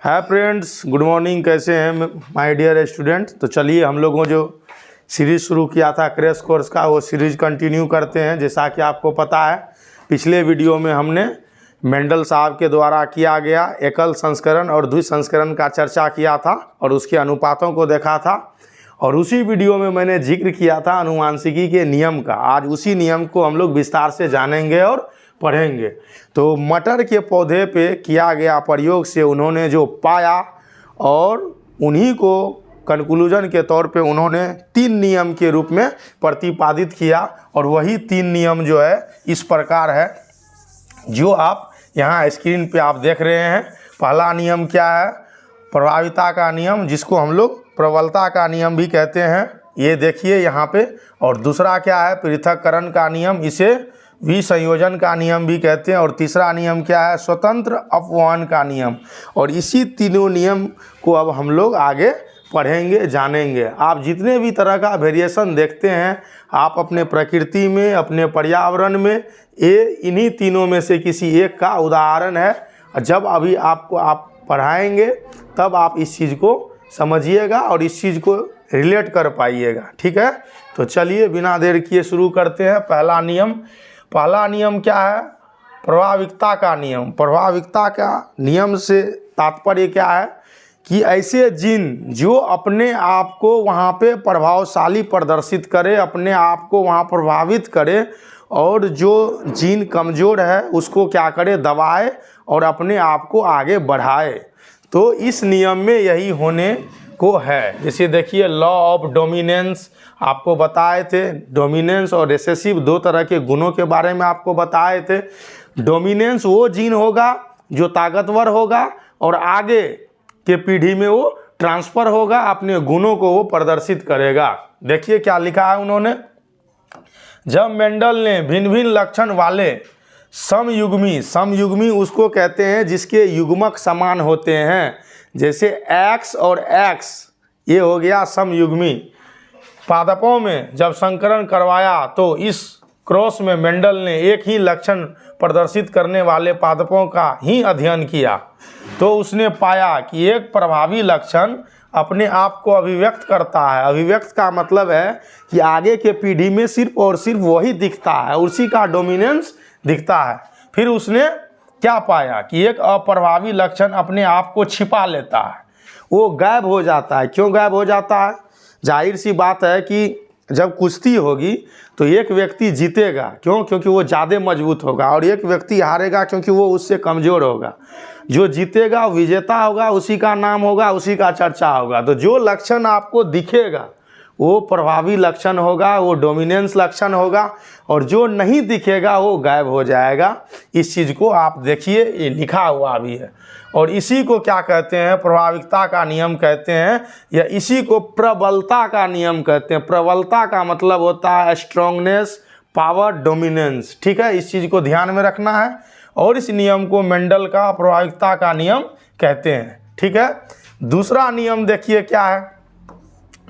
Hi friends, good morning. कैसे हैं my dear student. तो चलिए हम लोगों जो सीरीज़ शुरू किया था क्रैश कोर्स का, वो सीरीज़ कंटिन्यू करते हैं। जैसा कि आपको पता है, पिछले वीडियो में हमने मेंडल साहब के द्वारा किया गया एकल संस्करण और द्वि संस्करण का चर्चा किया था और उसके अनुपातों को देखा था। और उसी वीडियो में मैंने जिक्र किया था अनुवांशिकी के नियम का। आज उसी नियम को हम लोग विस्तार से जानेंगे और पढ़ेंगे। तो मटर के पौधे पे किया गया प्रयोग से उन्होंने जो पाया और उन्हीं को कंक्लूजन के तौर पे उन्होंने 3 नियम के रूप में प्रतिपादित किया। और वही 3 नियम जो है इस प्रकार है, जो आप यहाँ स्क्रीन पे आप देख रहे हैं। पहला नियम क्या है? प्रभाविता का नियम, जिसको हम लोग प्रबलता का नियम भी कहते हैं, ये देखिए यहाँ पे। और दूसरा क्या है? पृथक्करण का नियम, इसे विसंयोजन का नियम भी कहते हैं। और तीसरा नियम क्या है? स्वतंत्र अपवहन का नियम। और इसी तीनों नियम को अब हम लोग आगे पढ़ेंगे, जानेंगे। आप जितने भी तरह का वेरिएशन देखते हैं आप अपने प्रकृति में, अपने पर्यावरण में, ये इन्हीं तीनों में से किसी एक का उदाहरण है। जब अभी आपको आप पढ़ाएंगे तब आप इस चीज़ को समझिएगा और इस चीज़ को रिलेट कर पाइएगा, ठीक है। तो चलिए बिना देर किए शुरू करते हैं। पहला नियम क्या है? प्रभाविकता का नियम। प्रभाविकता का नियम से तात्पर्य क्या है कि ऐसे जीन जो अपने आप को वहाँ पे प्रभावशाली प्रदर्शित करे, अपने आप को वहाँ प्रभावित करे, और जो जीन कमज़ोर है उसको क्या करे? दबाए और अपने आप को आगे बढ़ाए। तो इस नियम में यही होने को है। जैसे देखिए, लॉ ऑफ डोमिनेंस आपको बताए थे। डोमिनेंस और रिसेसिव 2 तरह के गुणों के बारे में आपको बताए थे। डोमिनेंस वो जीन होगा जो ताकतवर होगा और आगे के पीढ़ी में वो ट्रांसफ़र होगा, अपने गुणों को वो प्रदर्शित करेगा। देखिए क्या लिखा है उन्होंने। जब मेंडल ने भिन्न भिन्न लक्षण वाले समयुग्मी उसको कहते हैं जिसके युग्मक समान होते हैं। जैसे X और X, ये हो गया समयुग्मी। पादपों में जब संकरण करवाया तो इस क्रॉस में मेंडल ने एक ही लक्षण प्रदर्शित करने वाले पादपों का ही अध्ययन किया। तो उसने पाया कि एक प्रभावी लक्षण अपने आप को अभिव्यक्त करता है। अभिव्यक्त का मतलब है कि आगे के पीढ़ी में सिर्फ और सिर्फ वही दिखता है, उसी का डोमिनेंस दिखता है। फिर उसने क्या पाया कि एक अप्रभावी लक्षण अपने आप को छिपा लेता है, वो गायब हो जाता है। क्यों गायब हो जाता है? जाहिर सी बात है कि जब कुश्ती होगी तो एक व्यक्ति जीतेगा। क्यों? क्योंकि वो ज़्यादा मजबूत होगा, और एक व्यक्ति हारेगा क्योंकि वो उससे कमज़ोर होगा। जो जीतेगा विजेता होगा, उसी का नाम होगा, उसी का चर्चा होगा। तो जो लक्षण आपको दिखेगा वो प्रभावी लक्षण होगा, वो डोमिनेंस लक्षण होगा, और जो नहीं दिखेगा वो गायब हो जाएगा। इस चीज़ को आप देखिए, ये लिखा हुआ भी है। और इसी को क्या कहते हैं? प्रभाविकता का नियम कहते हैं, या इसी को प्रबलता का नियम कहते हैं। प्रबलता का मतलब होता है स्ट्रांगनेस, पावर, डोमिनेंस, ठीक है। इस चीज़ को ध्यान में रखना है। और इस नियम को मेंडल का प्रभाविकता का नियम कहते हैं, ठीक है। दूसरा नियम देखिए क्या है?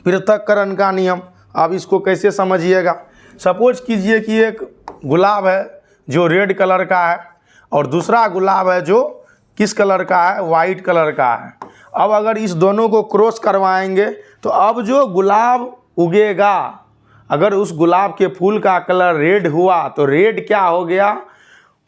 पृथक्करण का नियम। अब इसको कैसे समझिएगा? सपोज कीजिए कि एक गुलाब है जो रेड कलर का है, और दूसरा गुलाब है जो किस कलर का है? वाइट कलर का है। अब अगर इस दोनों को क्रॉस करवाएंगे तो अब जो गुलाब उगेगा, अगर उस गुलाब के फूल का कलर रेड हुआ तो रेड क्या हो गया?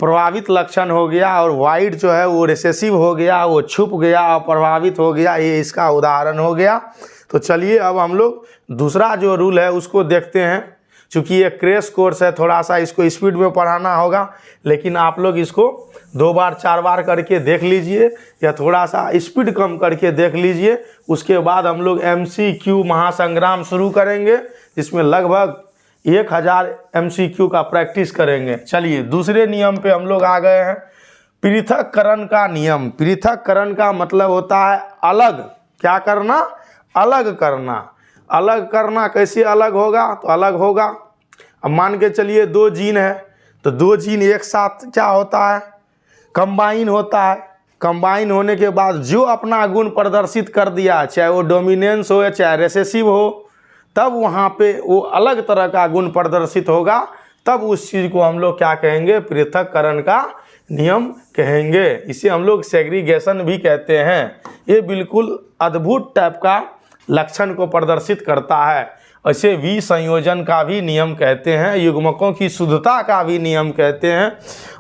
प्रभावित लक्षण हो गया। और वाइट जो है वो रिसेसिव हो गया, वो छुप गया, प्रभावित हो गया। ये इसका उदाहरण हो गया। तो चलिए अब हम लोग दूसरा जो रूल है उसको देखते हैं। चूँकि ये क्रैश कोर्स है, थोड़ा सा इसको स्पीड में पढ़ाना होगा, लेकिन आप लोग इसको 2 बार 4 बार करके देख लीजिए, या थोड़ा सा स्पीड कम करके देख लीजिए। उसके बाद हम लोग MCQ महासंग्राम शुरू करेंगे, जिसमें लगभग 1000 MCQ का प्रैक्टिस करेंगे। चलिए दूसरे नियम पे हम लोग आ गए हैं। पृथक्करण का नियम। पृथक्करण का मतलब होता है अलग। क्या करना? अलग करना। अलग करना कैसे अलग होगा? तो अलग होगा, अब मान के चलिए 2 जीन है, तो 2 जीन एक साथ क्या होता है? कंबाइन होता है। कंबाइन होने के बाद जो अपना गुण प्रदर्शित कर दिया, चाहे वो डोमिनेंस हो या चाहे रिसेसिव हो, तब वहाँ पे वो अलग तरह का गुण प्रदर्शित होगा। तब उस चीज़ को हम लोग क्या कहेंगे? पृथक्करण का नियम कहेंगे। इसे हम लोग सेग्रीगेशन भी कहते हैं। ये बिल्कुल अद्भुत टाइप का लक्षण को प्रदर्शित करता है। इसे विसंयोजन का भी नियम कहते हैं, युग्मकों की शुद्धता का भी नियम कहते हैं।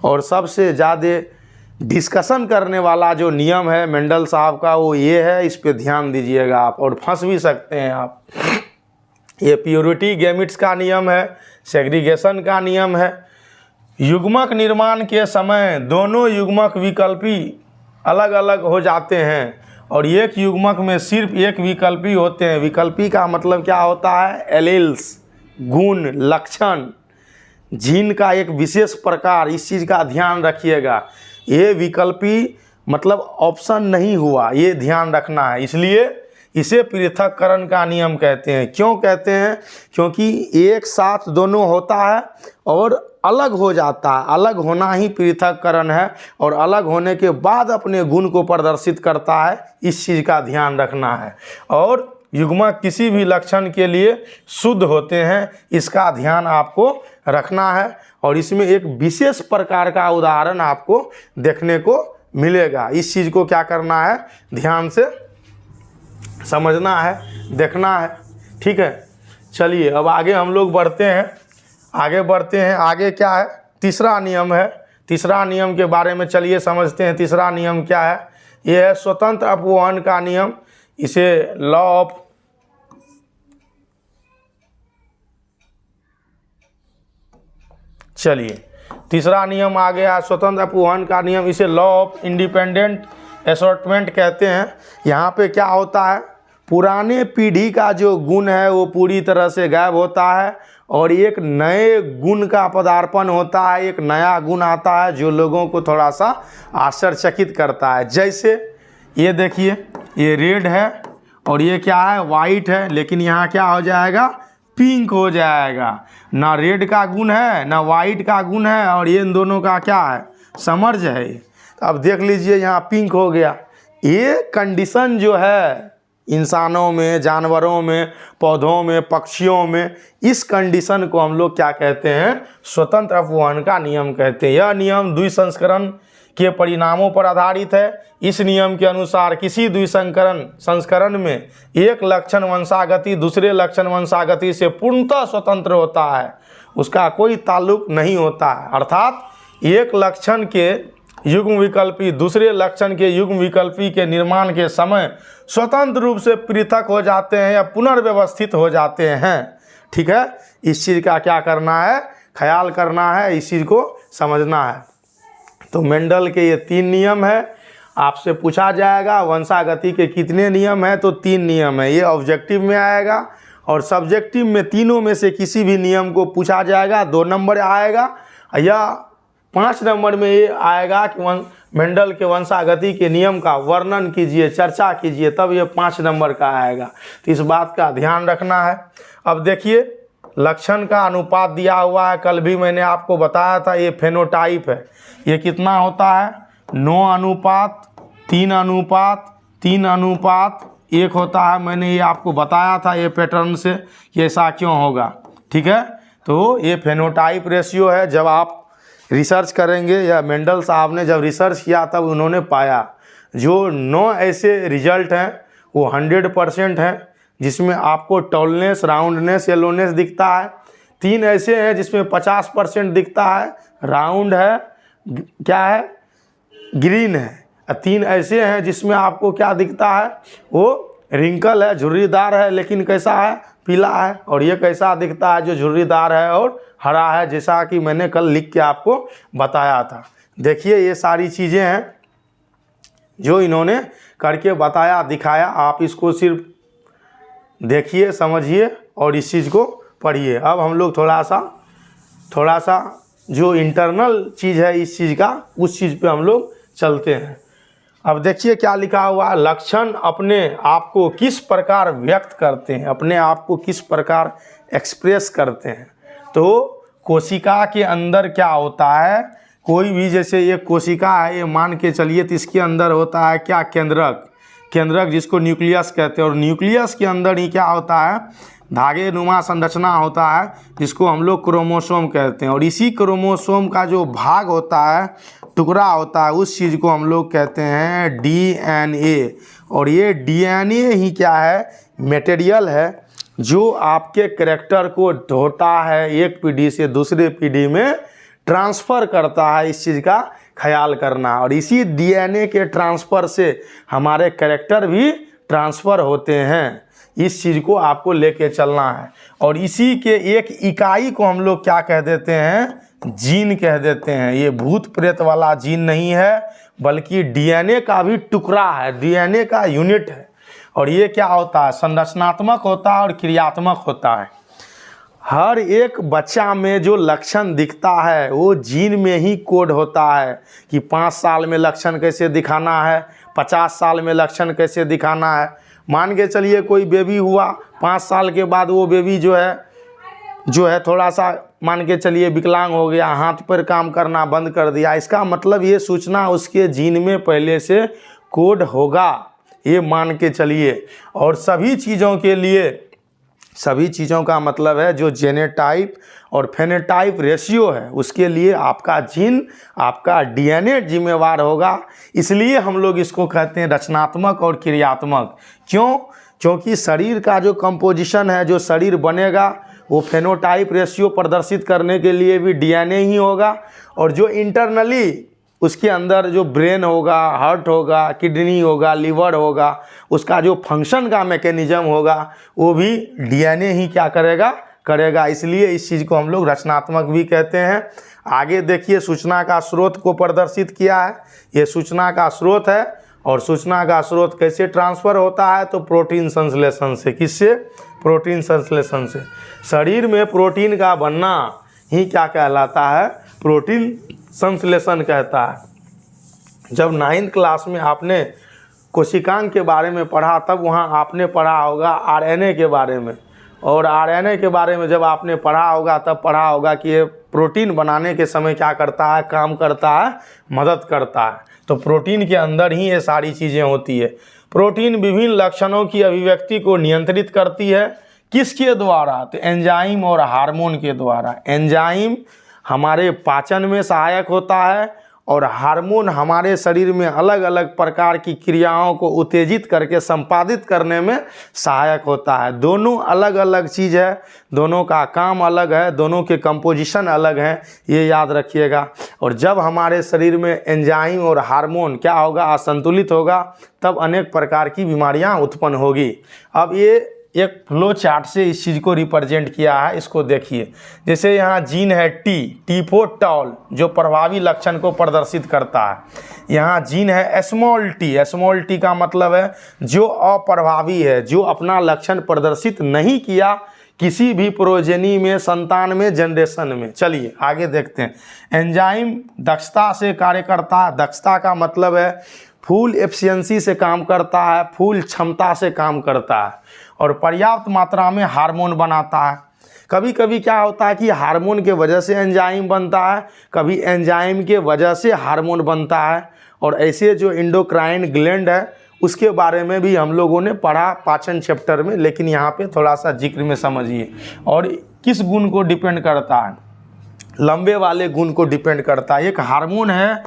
और सबसे ज़्यादा डिस्कशन करने वाला जो नियम है मेंडल साहब का वो ये है, इस पे ध्यान दीजिएगा आप, और फंस भी सकते हैं आप। ये प्योरिटी गैमिट्स का नियम है, सेग्रीगेशन का नियम है। युग्मक निर्माण के समय दोनों युग्मक विकल्पी अलग अलग हो जाते हैं और एक युग्मक में सिर्फ एक विकल्पी होते हैं। विकल्पी का मतलब क्या होता है? एलील्स, गुण, लक्षण, जीन का एक विशेष प्रकार। इस चीज़ का ध्यान रखिएगा। ये विकल्पी मतलब ऑप्शन नहीं हुआ, ये ध्यान रखना है। इसलिए इसे पृथक्करण का नियम कहते हैं। क्यों कहते हैं? क्योंकि एक साथ दोनों होता है और अलग हो जाता है। अलग होना ही पृथक्करण है और अलग होने के बाद अपने गुण को प्रदर्शित करता है। इस चीज़ का ध्यान रखना है। और युग्मक किसी भी लक्षण के लिए शुद्ध होते हैं, इसका ध्यान आपको रखना है। और इसमें एक विशेष प्रकार का उदाहरण आपको देखने को मिलेगा। इस चीज़ को क्या करना है? ध्यान से समझना है, देखना है। ठीक है, चलिए अब आगे हम लोग बढ़ते हैं। आगे क्या है? तीसरा नियम है। तीसरा नियम के बारे में चलिए समझते हैं। तीसरा नियम क्या है? ये है स्वतंत्र अपवहन का नियम। इसे लॉ ऑफ चलिए तीसरा नियम आ गया स्वतंत्र अपवहन का नियम। इसे लॉ ऑफ इंडिपेंडेंट असॉर्टमेंट कहते हैं। यहाँ पे क्या होता है? पुराने पीढ़ी का जो गुण है वो पूरी तरह से गायब होता है और एक नए गुण का पदार्पण होता है। एक नया गुण आता है जो लोगों को थोड़ा सा आश्चर्यचकित करता है। जैसे ये देखिए, ये रेड है और ये क्या है? वाइट है। लेकिन यहाँ क्या हो जाएगा? पिंक हो जाएगा। ना रेड का गुण है ना वाइट का गुण है और ये इन दोनों का क्या है? समर्ज है। अब देख लीजिए यहाँ पिंक हो गया। ये कंडीशन जो है इंसानों में, जानवरों में, पौधों में, पक्षियों में, इस कंडीशन को हम लोग क्या कहते हैं? स्वतंत्र अपवहन का नियम कहते हैं। यह नियम द्विसंस्करण के परिणामों पर आधारित है। इस नियम के अनुसार किसी संस्करण में एक लक्षण वंशागति दूसरे लक्षण वंशागति से पूर्णतः स्वतंत्र होता है, उसका कोई ताल्लुक नहीं होता है। अर्थात एक लक्षण के युग्म विकल्पी दूसरे लक्षण के युग्म विकल्पी के निर्माण के समय स्वतंत्र रूप से पृथक हो जाते हैं या पुनर्व्यवस्थित हो जाते हैं। ठीक है, इस चीज़ का क्या करना है? ख्याल करना है, इस चीज़ को समझना है। तो मेंडल के ये 3 नियम है। आपसे पूछा जाएगा वंशागति के कितने नियम हैं? तो 3 नियम है। ये ऑब्जेक्टिव में आएगा और सब्जेक्टिव में तीनों में से किसी भी नियम को पूछा जाएगा। 2 नंबर आएगा या 5 नंबर में ये आएगा कि मेंडल के वंशागति के नियम का वर्णन कीजिए, चर्चा कीजिए, तब ये 5 नंबर का आएगा। तो इस बात का ध्यान रखना है। अब देखिए लक्षण का अनुपात दिया हुआ है। कल भी मैंने आपको बताया था, ये फेनोटाइप है। ये कितना होता है? 9 अनुपात 3 अनुपात 3 अनुपात 1 होता है। मैंने ये आपको बताया था ये पैटर्न से कि ऐसा क्यों होगा। ठीक है, तो ये फेनोटाइप रेशियो है। जब आप रिसर्च करेंगे या मेंडल साहब ने जब रिसर्च किया तब उन्होंने पाया जो 9 ऐसे रिजल्ट हैं वो 100% हैं, जिसमें आपको टॉलनेस, राउंडनेस, येलोनेस दिखता है। 3 ऐसे हैं जिसमें 50% दिखता है, राउंड है, क्या है, ग्रीन है। 3 ऐसे हैं जिसमें आपको क्या दिखता है? वो रिंकल है, झुर्रीदार है, लेकिन कैसा है? पीला है। और ये कैसा दिखता है? जो झुर्रीदार है और हरा है, जैसा कि मैंने कल लिख के आपको बताया था। देखिए ये सारी चीज़ें हैं जो इन्होंने करके बताया, दिखाया। आप इसको सिर्फ देखिए, समझिए और इस चीज़ को पढ़िए। अब हम लोग थोड़ा सा जो इंटरनल चीज़ है इस चीज़ का, उस चीज़ पे हम लोग चलते हैं। अब देखिए क्या लिखा हुआ है? लक्षण अपने आप को किस प्रकार व्यक्त करते हैं, अपने आप को किस प्रकार एक्सप्रेस करते हैं। तो कोशिका के अंदर क्या होता है? कोई भी, जैसे ये कोशिका है, ये मान के चलिए, तो इसके अंदर होता है क्या? केंद्रक जिसको न्यूक्लियस कहते हैं। और न्यूक्लियस के अंदर ही क्या होता है? धागे नुमा संरचना होता है जिसको हम लोग क्रोमोसोम कहते हैं। और इसी क्रोमोसोम का जो भाग होता है टुकड़ा होता है उस चीज़ को हम लोग कहते हैं डीएनए। और ये डीएनए ही क्या है, मटेरियल है जो आपके कैरेक्टर को ढोता है, एक पीढ़ी से दूसरे पीढ़ी में ट्रांसफ़र करता है। इस चीज़ का ख्याल करना, और इसी डीएनए के ट्रांसफ़र से हमारे कैरेक्टर भी ट्रांसफ़र होते हैं। इस चीज़ को आपको लेके चलना है। और इसी के एक इकाई को हम लोग क्या कह देते हैं, जीन कह देते हैं। ये भूत प्रेत वाला जीन नहीं है, बल्कि डीएनए का भी टुकड़ा है, डीएनए का यूनिट है। और ये क्या होता है, संरचनात्मक होता है और क्रियात्मक होता है। हर एक बच्चा में जो लक्षण दिखता है वो जीन में ही कोड होता है कि 5 साल में लक्षण कैसे दिखाना है, 50 साल में लक्षण कैसे दिखाना है। मान के चलिए कोई बेबी हुआ, 5 साल के बाद वो बेबी जो है थोड़ा सा मान के चलिए विकलांग हो गया, हाथ पर काम करना बंद कर दिया। इसका मतलब ये सूचना उसके जीन में पहले से कोड होगा, ये मान के चलिए। और सभी चीज़ों का मतलब है जो जेनेटाइप और फेनोटाइप रेशियो है, उसके लिए आपका जीन, आपका डीएनए जिम्मेवार होगा। इसलिए हम लोग इसको कहते हैं रचनात्मक और क्रियात्मक। क्यों? क्योंकि शरीर का जो कंपोजिशन है, जो शरीर बनेगा, वो फेनोटाइप रेशियो प्रदर्शित करने के लिए भी डीएनए ही होगा। और जो इंटरनली उसके अंदर जो ब्रेन होगा, हार्ट होगा, किडनी होगा, लीवर होगा, उसका जो फंक्शन का मैकेनिज्म होगा, वो भी डीएनए ही क्या करेगा। इसलिए इस चीज़ को हम लोग रचनात्मक भी कहते हैं। आगे देखिए, सूचना का स्रोत को प्रदर्शित किया है। ये सूचना का स्रोत है, और सूचना का स्रोत कैसे ट्रांसफ़र होता है, तो प्रोटीन संश्लेषण से। किससे? प्रोटीन संश्लेषण से। शरीर में प्रोटीन का बनना ही क्या कहलाता है, प्रोटीन संश्लेषण कहता है। जब 9th क्लास में आपने कोशिकांग के बारे में पढ़ा, तब वहाँ आपने पढ़ा होगा आरएनए के बारे में। और आरएनए के बारे में जब आपने पढ़ा होगा, तब पढ़ा होगा कि ये प्रोटीन बनाने के समय क्या करता है, काम करता है, मदद करता है। तो प्रोटीन के अंदर ही ये सारी चीज़ें होती है। प्रोटीन विभिन्न लक्षणों की अभिव्यक्ति को नियंत्रित करती है। किसके द्वारा? तो एंजाइम और हार्मोन के द्वारा। एंजाइम हमारे पाचन में सहायक होता है, और हार्मोन हमारे शरीर में अलग अलग प्रकार की क्रियाओं को उत्तेजित करके संपादित करने में सहायक होता है। दोनों अलग अलग चीज़ है, दोनों का काम अलग है, दोनों के कंपोजिशन अलग हैं, ये याद रखिएगा। और जब हमारे शरीर में एंजाइम और हार्मोन क्या होगा, असंतुलित होगा, तब अनेक प्रकार की बीमारियां उत्पन्न होगी। अब ये एक फ्लो चार्ट से इस चीज़ को रिप्रेजेंट किया है, इसको देखिए। जैसे यहाँ जीन है टी फॉर टॉल, जो प्रभावी लक्षण को प्रदर्शित करता है। यहाँ जीन है स्मॉल टी का मतलब है जो अप्रभावी है, जो अपना लक्षण प्रदर्शित नहीं किया किसी भी प्रोजेनी में, संतान में, जनरेशन में। चलिए आगे देखते हैं। एंजाइम दक्षता से कार्य करता है। दक्षता का मतलब है फुल एफिशिएंसी से काम करता है, फुल क्षमता से काम करता है, और पर्याप्त मात्रा में हार्मोन बनाता है। कभी कभी क्या होता है कि हार्मोन के वजह से एंजाइम बनता है, कभी एंजाइम के वजह से हार्मोन बनता है। और ऐसे जो एंडोक्राइन ग्लैंड है, उसके बारे में भी हम लोगों ने पढ़ा पाचन चैप्टर में, लेकिन यहाँ पे थोड़ा सा जिक्र में समझिए। और किस गुण को डिपेंड करता है? लंबे वाले गुण को डिपेंड करता है। एक हार्मोन है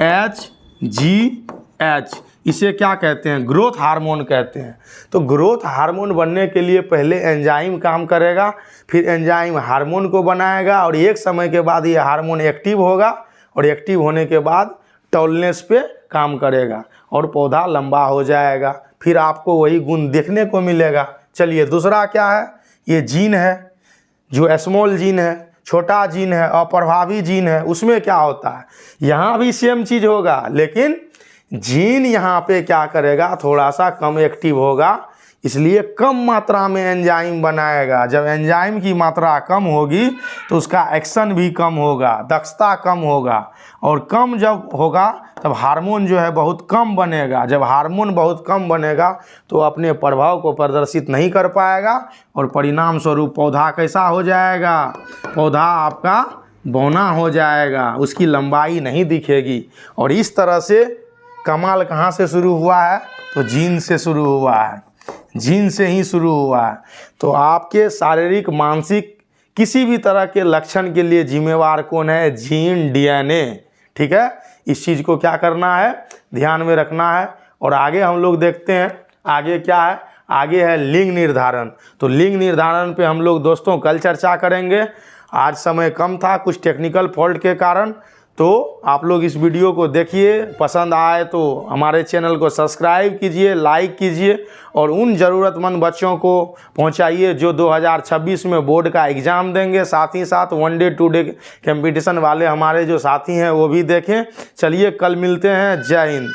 HGH, इसे क्या कहते हैं? ग्रोथ हार्मोन कहते हैं। तो ग्रोथ हार्मोन बनने के लिए पहले एंजाइम काम करेगा, फिर एंजाइम हार्मोन को बनाएगा, और एक समय के बाद ये हार्मोन एक्टिव होगा, और एक्टिव होने के बाद टॉलनेस पे काम करेगा, और पौधा लंबा हो जाएगा। फिर आपको वही गुण देखने को मिलेगा। चलिए दूसरा क्या है? ये जीन है, जो स्मॉल जीन है, छोटा जीन है, अप्रभावी जीन है। उसमें क्या होता है? यहाँ भी सेम चीज़ होगा, लेकिन जीन यहाँ पे क्या करेगा, थोड़ा सा कम एक्टिव होगा, इसलिए कम मात्रा में एंजाइम बनाएगा। जब एंजाइम की मात्रा कम होगी तो उसका एक्शन भी कम होगा, दक्षता कम होगा, और कम जब होगा तब हार्मोन जो है बहुत कम बनेगा। जब हार्मोन बहुत कम बनेगा तो अपने प्रभाव को प्रदर्शित नहीं कर पाएगा, और परिणाम स्वरूप पौधा कैसा हो जाएगा? पौधा आपका बौना हो जाएगा, उसकी लंबाई नहीं दिखेगी। और इस तरह से कमाल कहाँ से शुरू हुआ है? तो जीन से शुरू हुआ है, जीन से ही शुरू हुआ है। तो आपके शारीरिक, मानसिक किसी भी तरह के लक्षण के लिए जिम्मेवार कौन है? Gene, DNA. ठीक है, इस चीज़ को क्या करना है, ध्यान में रखना है। और आगे हम लोग देखते हैं आगे क्या है, आगे है लिंग निर्धारण। तो लिंग निर्धारण पे हम लोग दोस्तों कल चर्चा करेंगे। आज समय कम था कुछ टेक्निकल फॉल्ट के कारण, तो आप लोग इस वीडियो को देखिए, पसंद आए तो हमारे चैनल को सब्सक्राइब कीजिए, लाइक कीजिए और उन ज़रूरतमंद बच्चों को पहुंचाइए जो 2026 में बोर्ड का एग्ज़ाम देंगे। साथ ही साथ 1 डे 2 डे कंपटीशन वाले हमारे जो साथी हैं वो भी देखें। चलिए कल मिलते हैं। जय हिंद।